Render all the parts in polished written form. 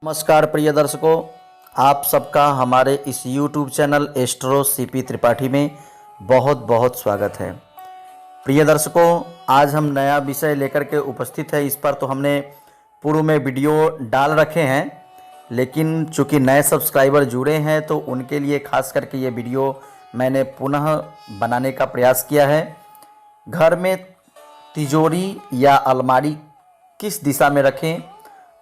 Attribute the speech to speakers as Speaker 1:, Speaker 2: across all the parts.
Speaker 1: नमस्कार प्रिय दर्शकों, आप सबका हमारे इस YouTube channel astro CP Tripathi में बहुत बहुत स्वागत है। प्रिय दर्शकों, आज हम नया विषय लेकर के उपस्थित है। इस पर तो हमने पूर्व में वीडियो डाल रखे हैं, लेकिन चूंकि नए सब्सक्राइबर जुड़े हैं तो उनके लिए खास करके ये वीडियो मैंने पुनः बनाने का प्रयास किया है। घर में तिजोरी या अलमारी किस दिशा में रखें?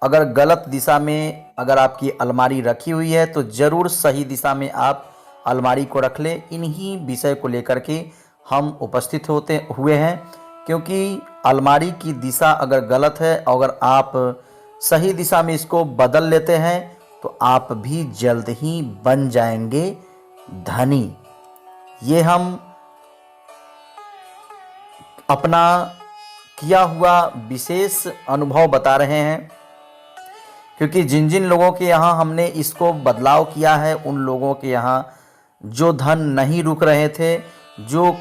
Speaker 1: अगर गलत दिशा में अगर आपकी अलमारी रखी हुई है तो ज़रूर सही दिशा में आप अलमारी को रख लें। इन्हीं विषय को लेकर के हम उपस्थित हुए हैं, क्योंकि अलमारी की दिशा अगर गलत है, अगर आप सही दिशा में इसको बदल लेते हैं तो आप भी जल्द ही बन जाएंगे धनी। ये हम अपना किया हुआ विशेष अनुभव बता रहे हैं, क्योंकि जिन जिन लोगों के यहाँ हमने इसको बदलाव किया है उन लोगों के यहाँ जो धन नहीं रुक रहे थे, जो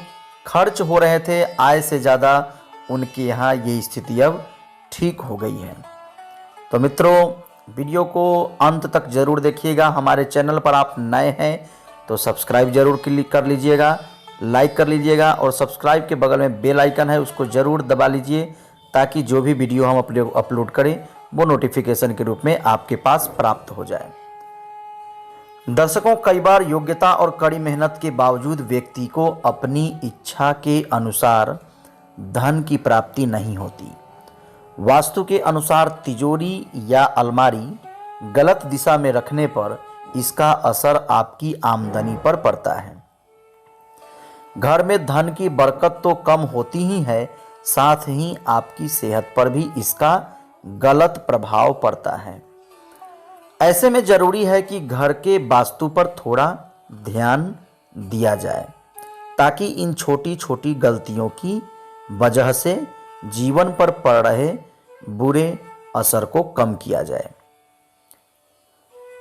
Speaker 1: खर्च हो रहे थे आय से ज़्यादा, उनके यहाँ ये स्थिति अब ठीक हो गई है। तो मित्रों, वीडियो को अंत तक ज़रूर देखिएगा। हमारे चैनल पर आप नए हैं तो सब्सक्राइब ज़रूर क्लिक कर लीजिएगा, लाइक कर लीजिएगा और सब्सक्राइब के बगल में बेल आइकन है उसको ज़रूर दबा लीजिए, ताकि जो भी वीडियो हम अपलोड करें वो नोटिफिकेशन के रूप में आपके पास प्राप्त हो जाए। दर्शकों, कई बार योग्यता और कड़ी मेहनत के बावजूद व्यक्ति को अपनी इच्छा के अनुसार धन की प्राप्ति नहीं होती। वास्तु के अनुसार तिजोरी या अलमारी गलत दिशा में रखने पर इसका असर आपकी आमदनी पर पड़ता है। घर में धन की बरकत तो कम होती ही है, साथ ही आपकी सेहत पर भी इसका गलत प्रभाव पड़ता है। ऐसे में जरूरी है कि घर के वास्तु पर थोड़ा ध्यान दिया जाए, ताकि इन छोटी छोटी गलतियों की वजह से जीवन पर पड़ रहे बुरे असर को कम किया जाए।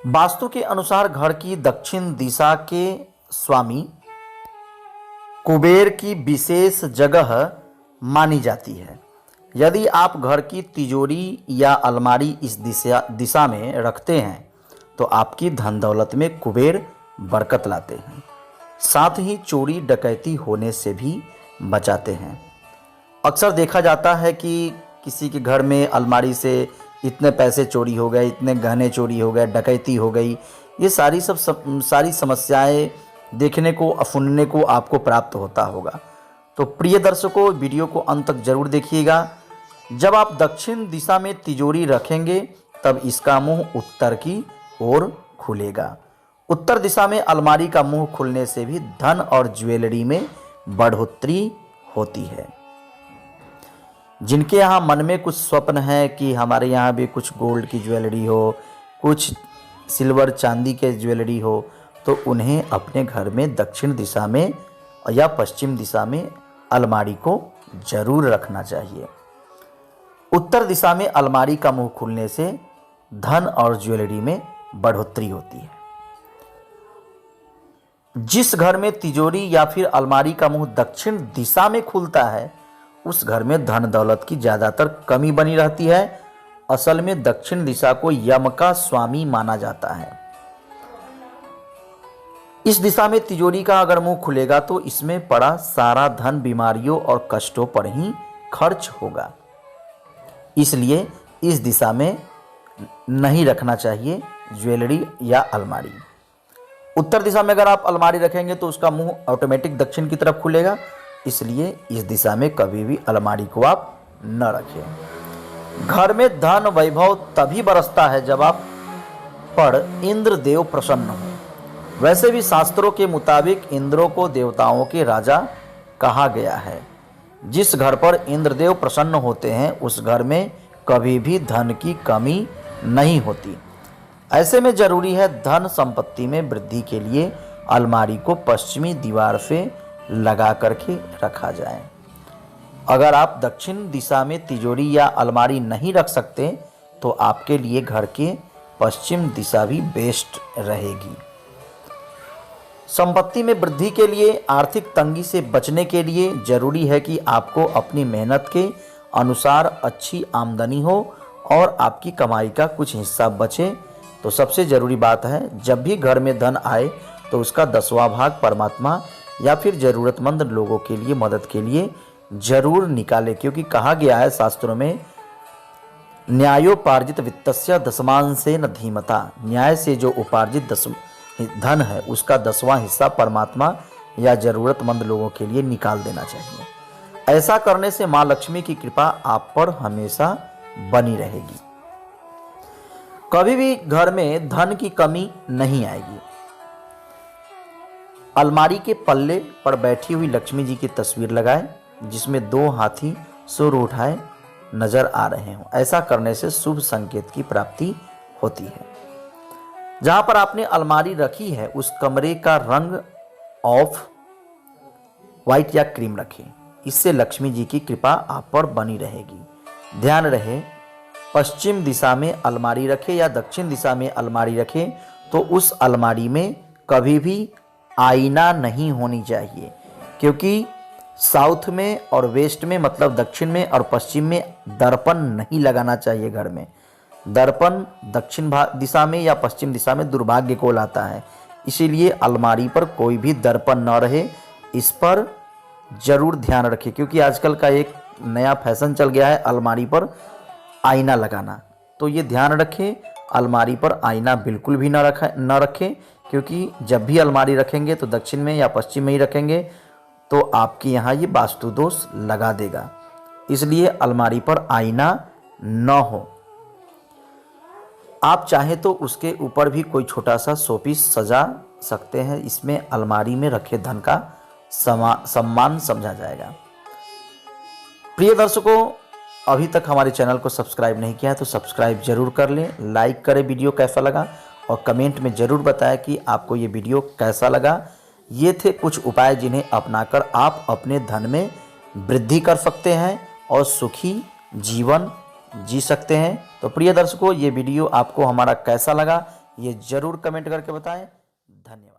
Speaker 1: वास्तु के अनुसार घर की दक्षिण दिशा के स्वामी कुबेर की विशेष जगह मानी जाती है। यदि आप घर की तिजोरी या अलमारी इस दिशा में रखते हैं तो आपकी धन दौलत में कुबेर बरकत लाते हैं, साथ ही चोरी डकैती होने से भी बचाते हैं। अक्सर देखा जाता है कि किसी के घर में अलमारी से इतने पैसे चोरी हो गए, इतने गहने चोरी हो गए, डकैती हो गई। ये सारी समस्याएं देखने को, सुनने को आपको प्राप्त होता होगा। तो प्रिय दर्शकों, वीडियो को अंत तक जरूर देखिएगा। जब आप दक्षिण दिशा में तिजोरी रखेंगे तब इसका मुंह उत्तर की ओर खुलेगा। उत्तर दिशा में अलमारी का मुंह खुलने से भी धन और ज्वेलरी में बढ़ोतरी होती है। जिनके यहाँ मन में कुछ स्वप्न है कि हमारे यहाँ भी कुछ गोल्ड की ज्वेलरी हो, कुछ सिल्वर चांदी के ज्वेलरी हो, तो उन्हें अपने घर में दक्षिण दिशा में या पश्चिम दिशा में अलमारी को जरूर रखना चाहिए। उत्तर दिशा में अलमारी का मुंह खुलने से धन और ज्वेलरी में बढ़ोतरी होती है। जिस घर में तिजोरी या फिर अलमारी का मुंह दक्षिण दिशा में खुलता है उस घर में धन दौलत की ज्यादातर कमी बनी रहती है। असल में दक्षिण दिशा को यम का स्वामी माना जाता है। इस दिशा में तिजोरी का अगर मुंह खुलेगा तो इसमें पड़ा सारा धन बीमारियों और कष्टों पर ही खर्च होगा। इसलिए इस दिशा में नहीं रखना चाहिए ज्वेलरी या अलमारी। उत्तर दिशा में अगर आप अलमारी रखेंगे तो उसका मुंह ऑटोमेटिक दक्षिण की तरफ खुलेगा, इसलिए इस दिशा में कभी भी अलमारी को आप न रखें। घर में धन वैभव तभी बरसता है जब आप पर इंद्र देव प्रसन्न हो। वैसे भी शास्त्रों के मुताबिक इंद्रों को देवताओं के राजा कहा गया है। जिस घर पर इंद्रदेव प्रसन्न होते हैं उस घर में कभी भी धन की कमी नहीं होती। ऐसे में जरूरी है धन संपत्ति में वृद्धि के लिए अलमारी को पश्चिमी दीवार से लगा करके रखा जाए। अगर आप दक्षिण दिशा में तिजोरी या अलमारी नहीं रख सकते तो आपके लिए घर के पश्चिम दिशा भी बेस्ट रहेगी। संपत्ति में वृद्धि के लिए, आर्थिक तंगी से बचने के लिए जरूरी है कि आपको अपनी मेहनत के अनुसार अच्छी आमदनी हो और आपकी कमाई का कुछ हिस्सा बचे तो सबसे ज़रूरी बात है, जब भी घर में धन आए तो उसका 10वां भाग परमात्मा या फिर ज़रूरतमंद लोगों के लिए मदद के लिए जरूर निकाले, क्योंकि कहा गया है शास्त्रों में, न्यायोपार्जित वित्तस्य दशमांशेन धीमता, न्याय से जो उपार्जित धन है उसका 10वां हिस्सा परमात्मा या ज़रूरतमंद लोगों के लिए निकाल देना चाहिए। ऐसा करने से माँ लक्ष्मी की कृपा आप पर हमेशा बनी रहेगी, कभी भी घर में धन की कमी नहीं आएगी। अलमारी के पल्ले पर बैठी हुई लक्ष्मी जी की तस्वीर लगाएं, जिसमें 2 हाथी सुर उठाए नजर आ रहे हों। ऐसा करने से शुभ संकेत की प्राप्ति होती है। जहां पर आपने अलमारी रखी है उस कमरे का रंग ऑफ व्हाइट या क्रीम रखें, इससे लक्ष्मी जी की कृपा आप पर बनी रहेगी। ध्यान रहे, पश्चिम दिशा में अलमारी रखें या दक्षिण दिशा में अलमारी रखें तो उस अलमारी में कभी भी आईना नहीं होनी चाहिए, क्योंकि साउथ में और वेस्ट में मतलब दक्षिण में और पश्चिम में दर्पण नहीं लगाना चाहिए। घर में दर्पण दक्षिण दिशा में या पश्चिम दिशा में दुर्भाग्य को लाता है, इसीलिए अलमारी पर कोई भी दर्पण न रहे, इस पर जरूर ध्यान रखें। क्योंकि आजकल का एक नया फैशन चल गया है अलमारी पर आईना लगाना, तो ये ध्यान रखें, अलमारी पर आईना बिल्कुल भी न रखें, क्योंकि जब भी अलमारी रखेंगे तो दक्षिण में या पश्चिम में ही रखेंगे तो आपके यहाँ ये वास्तु दोष लगा देगा, इसलिए अलमारी पर आईना न हो। आप चाहें तो उसके ऊपर भी कोई छोटा सा शोपीस सजा सकते हैं, इसमें अलमारी में रखे धन का सम्मान समझा जाएगा। प्रिय दर्शकों, अभी तक हमारे चैनल को सब्सक्राइब नहीं किया है तो सब्सक्राइब जरूर कर लें, लाइक करें, वीडियो कैसा लगा और कमेंट में ज़रूर बताएं कि आपको ये वीडियो कैसा लगा। ये थे कुछ उपाय जिन्हें अपनाकर आप अपने धन में वृद्धि कर सकते हैं और सुखी जीवन जी सकते हैं। तो प्रिय दर्शकों, ये वीडियो आपको हमारा कैसा लगा ये ज़रूर कमेंट करके बताएं। धन्यवाद।